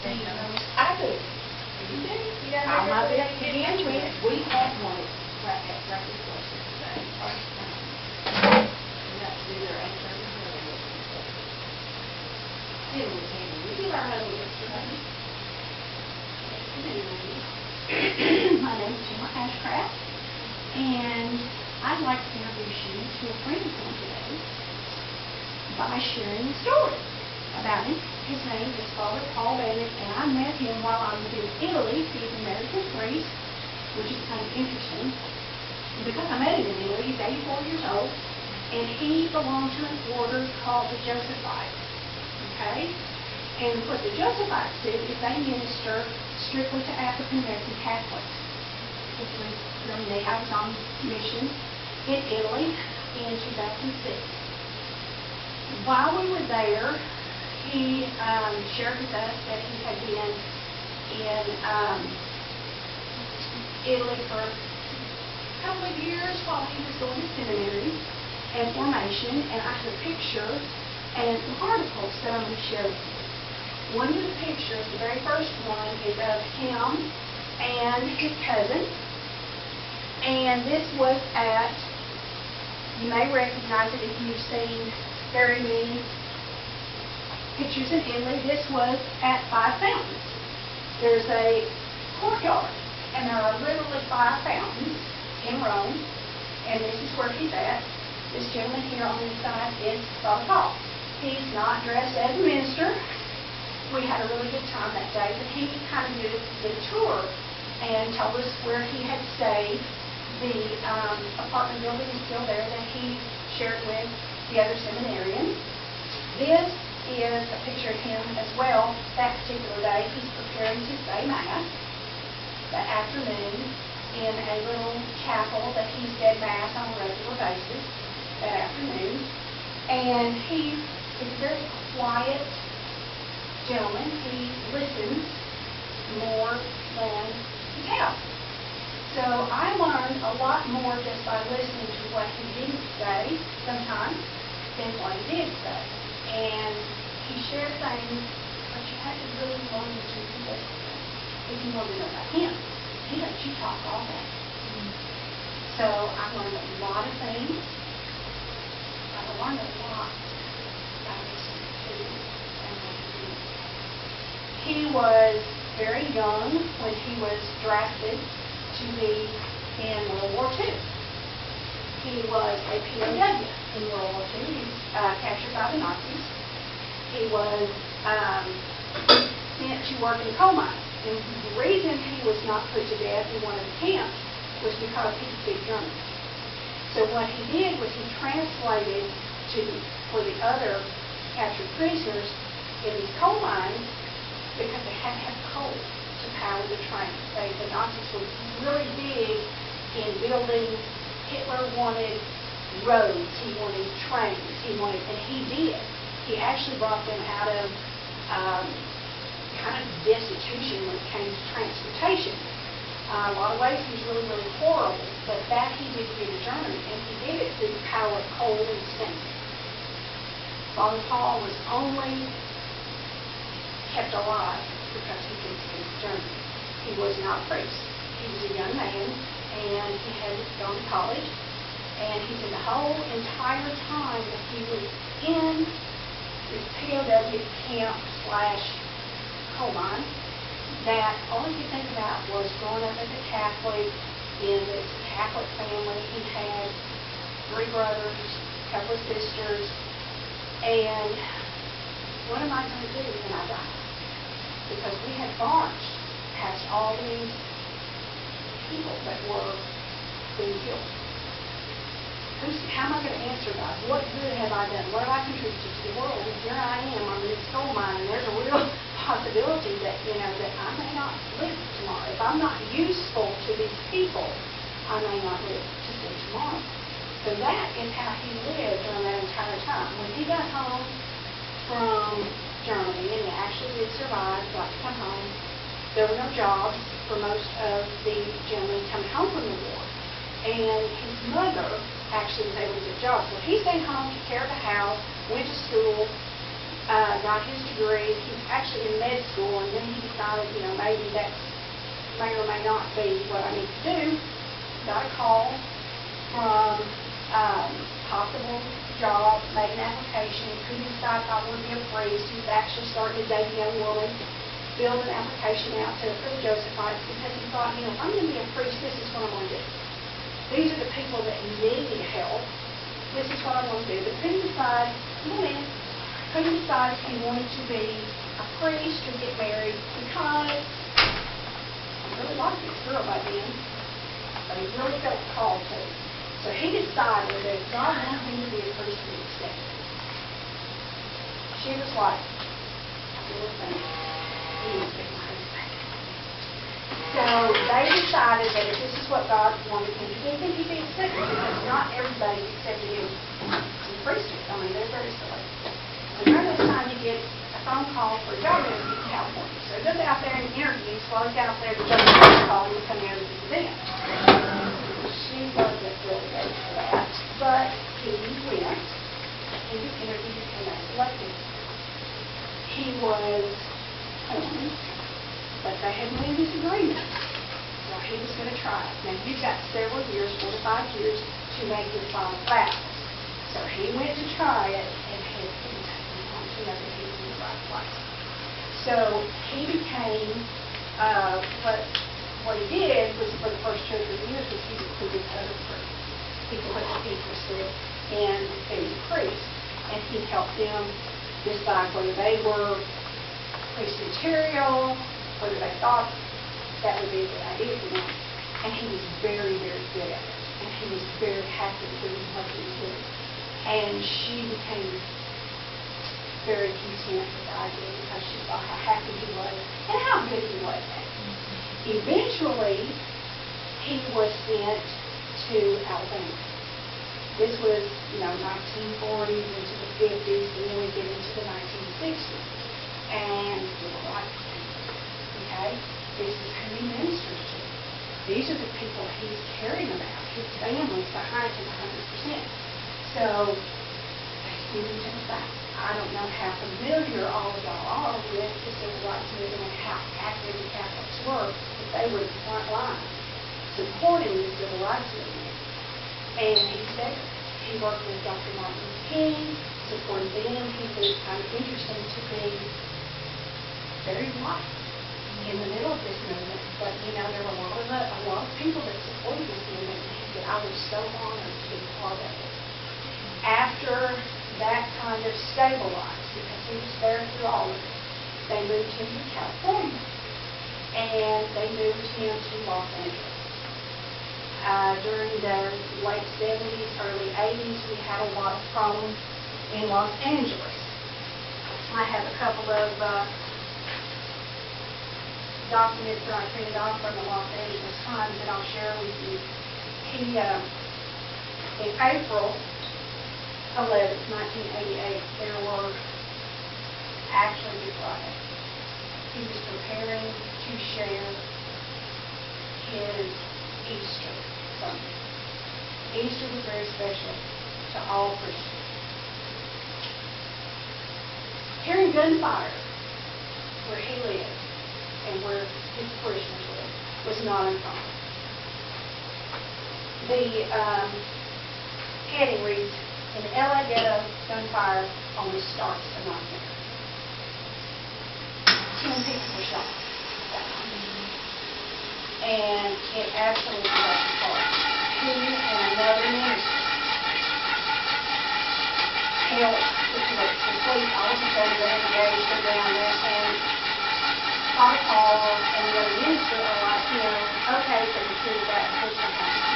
I do. You do? I'm not big to begin with. We have one right this question today. First time. And that's to do their 8:30. Then we can. We did our own yesterday. My name is Fr.Paul, and I'd like to introduce you to a friend of mine today by sharing a story about him. His name is Fr.Paul Banet, and I met him while I was in Italy. He's an American priest, which is kind of interesting. Because I met him in Italy, he's 84 years old, and he belonged to an order called the Josephites. Okay? And what the Josephites do is they minister strictly to African American Catholics. I was on mission in Italy in 2006. While we were there, he shared with us that he had been in Italy for a couple of years while he was going to seminary and formation, and I have a picture and some articles that I'm going to share with you. One of the pictures, the very first one, is of him and his cousin, and this was at, you may recognize it if you've seen very many pictures in Italy. This was at 5 fountains. There's a courtyard, and there are literally 5 fountains in Rome, and this is where he's at. This gentleman here on this side is Fr.Paul. He's not dressed as a minister. We had a really good time that day, but he kind of did a tour and told us where he had stayed. The apartment building is still there that he shared with the other seminarians. This is a picture of him as well. That particular day, he's preparing to say Mass that afternoon in a little chapel that he said Mass on a regular basis that afternoon. And he is a very quiet gentleman. He listens more than he tells. So I learned a lot more just by listening to what he didn't say sometimes than what he did say. And he shared things, but you have to really learn to listen if you want to know about him. He lets you talk all day. So I learned a lot of things. I learned a lot by listening to and what he did. He was very young when he was drafted to be in World War II. He was a POW in World War II. He was captured by the Nazis. He was sent to work in coal mines. And the reason he was not put to death in one of the camps was because he could speak German. So what he did was he translated for the other captured prisoners in these coal mines because they had to have coal to power the trains. The Nazis were really big in building. Hitler wanted roads, he wanted trains, and he did. He actually brought them out of kind of destitution when it came to transportation. A lot of ways he was really, really horrible, but that he did to the Germans, and he did it through the power of coal and steam. Fr.Paul was only kept alive because he could speak German. He was not a priest. He was a young man, and he had gone to college. And he said the whole entire time that he was in this POW camp / coal mine, that all he could think about was growing up as a Catholic in this Catholic family. He had 3 brothers, a couple of sisters, and what am I going to do when I die? Because we had marched past all these people that were being killed. How am I going to answer God? What good have I done? What have I contributed to the world? And here I am, I'm in this coal mine, and there's a real possibility that, that I may not live tomorrow. If I'm not useful to these people, I may not live to see tomorrow. So that is how he lived during that entire time. When he got home from Germany, and he actually did survive, got to come home, there were no jobs for most of the gentlemen coming home from the war. And his mother actually was able to get jobs. So he stayed home, took care of the house, went to school, got his degree. He was actually in med school, and then he decided, maybe that may or may not be what I need to do. Got a call from possible job, made an application, couldn't decide if I wanted to be a priest. He was actually starting to date a young woman, filled an application out for the Josephites because he thought, if I'm going to be a priest, this is what I'm going to do. These are the people that need help. This is what I want to do. But couldn't decide, couldn't decide if he wanted to be a priest or get married because I really liked this girl by then, but he really felt called to. So he decided that if God wanted him to be a priest, he would accept it. She was like, little thing. He was big my husband. So they decided that if this is what God wanted him to do, then he'd be accepted because not everybody accepted him in priesthood. I mean, they're very selective. And during this time, he gets a phone call for a job interview in California. So he goes out there and interviews. While he's out there, the job call him to come out of this event. She wasn't really ready for that, but he went. He was interviewed and they selected. He was on, but they had made a disagreement. So he was going to try it. Now, you've got several years, 4 to 5 years, to make your final vows. So he went to try it and had been taken on to know that he was in the right place. So he became, what he did was for the first 2 or 3 years was he recruited other priests, people that were interested in being priests, and he helped them decide whether they were priest material, whether they thought that would be a good idea for them. And he was very, very good at it, and he was very happy doing what he was doing. And she became very content with the idea because she saw how happy he was and how good he was at it. Eventually, he was sent to Alabama. This was, 1940s into the 50s, and then we get into the 1960s. And we were like, okay, this is who he ministers to. These are the people he's caring about. His family's behind him 100%. So, they send him to the back. I don't know how familiar all of y'all are with the civil rights movement and how active the Catholics were, but they were the front line supporting the civil rights movement. And he's there. He worked with Dr. Martin Luther King, supported them. He was kind of interesting to be very white in the middle of this movement. But, there were a lot of people that supported this movement, and he said, I was so honored to be part of it. After that kind of stabilized, because he was there through all of it, they moved him to California, and they moved him to Los Angeles. During the late 70s, early 80s, we had a lot of problems in Los Angeles. I have a couple of documents that I printed off from the Los Angeles Times that I'll share with you. He, in April 11th, 1988, there were actually before he was preparing to share his Easter Sunday. Easter was very special to all Christians. Hearing gunfire where he lived and where his parishioners lived was not uncommon. The heading reads, "In LA ghetto, gunfire only starts a nightmare." 10 people were shot that night. And it absolutely got his heart. He and another minister helped the police officer that engaged around that, and Fr.Paul and the other minister are like, okay, so you see that what's going to happen.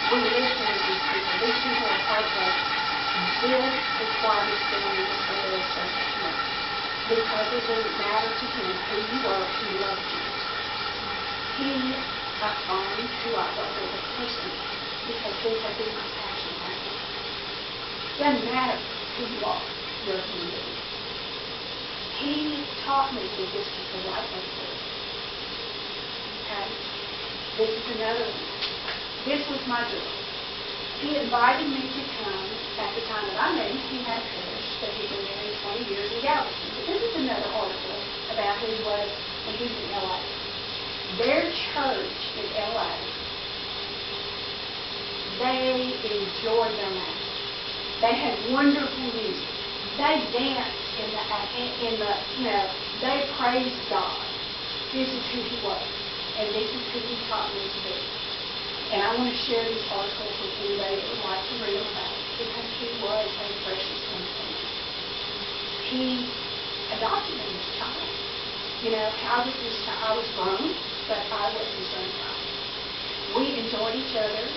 We live here with these people. These people are heartbroken. This is why he's doing this for the rest of his life. Because it doesn't matter to him who you are, he loves you. He affirmed who I was as a person because this has been my passion right now. Doesn't matter who you are, you're a human being. He taught me that this was the right way to do it. Okay? This is another one. This was my joy. He invited me to come. At the time that I met him, he had a parish that he'd been married 20 years in Galveston. But this is another article about who he was when he was in L.A. Their church in L.A., they enjoyed their Mass. They had wonderful music. They danced they praised God. This is who he was, and this is who he taught me to be. And I want to share this article with anybody that would like to read about it, because he was a precious infant. He adopted me as a child. I was grown, but I was his grandchild. We enjoyed each other.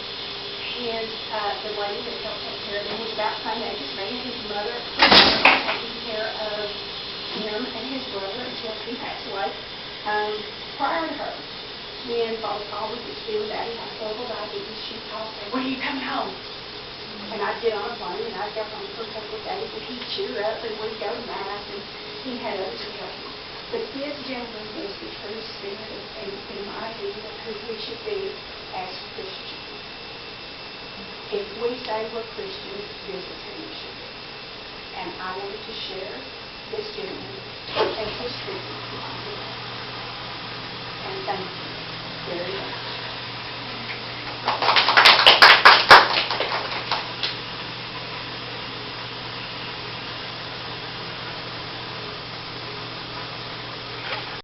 The lady that helped take care of him was about the same age as me, and his mother was taking care of him and his brother until he passed away. Prior to her, when Fr.Paul was at school, Daddy had several diabetes, she'd call and say, "When are you coming home?" And I'd get on a plane, and I'd go home for a couple of days, and he'd cheer up, and we'd go to Mass, and he had others to help him. But this gentleman was the true spirit and my idea of who we should be as Christians. If we say we're Christians, this is who we should be. And I wanted to share this gentleman and his tribute. And thank you very much.